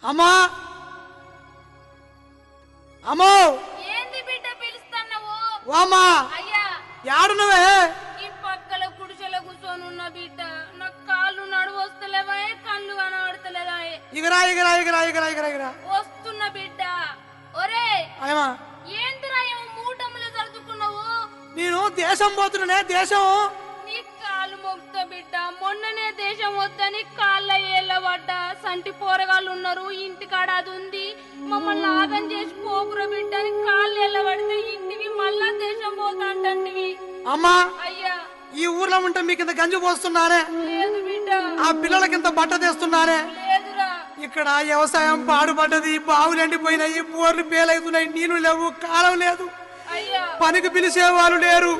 అమ్మా అమ్మో ఏంది బిడ్డ పిలుస్తున్నావు? వామ్మా అయ్యా యాడునవే? ఈ పక్కల గుడిసెల కూర్చొని ఉన్న బిడ్డ. నాకు కాళ్ళు నడువొస్తలేవా, కళ్ళు కనబడతలేదా? ఇగరా ఇగరా ఇగరా ఇగరా ఇగరా ఇగరా వస్తున్న బిడ్డ. ఒరే అయ్యమా ఏందిరా ఏమో మూటములు సర్దుకున్నావు? నేను దేశం పోతున్నానే. దేశం నీ కాలు మొక్త బిడ్డ. మొన్ననే దేశం వద్దని కాళ్ళ ఏళ్ళబడ్డా. సంటి పోరగాళ్ళు ఉన్నారు ఇంటికాడ, అది ఉంది, మమ్మల్ని ఆగం చేసి పోకురా బిడ్డ అని కాళ్ళు ఎల్లబడితే ఇంటికి మళ్ళా దేశం పోతా అంటంటివి. అమ్మా అయ్యా ఈ ఊర్లో ఉంటే మీకు ఇంత గంజి పోస్తున్నానే, లేదు బిడ్డ, ఆ పిల్లలకి ఇంత బట్ట తెస్తున్నానే. లేదురా. ఇక్కడ వ్యవసాయం పాడుపడ్డది, బావులు ఎండిపోయినాయి, బోర్లు పేలవుతున్నాయి, నీళ్లు లేవు, కాలం లేదు, అయ్యా పనికి పిలిచే వాళ్ళు లేరు.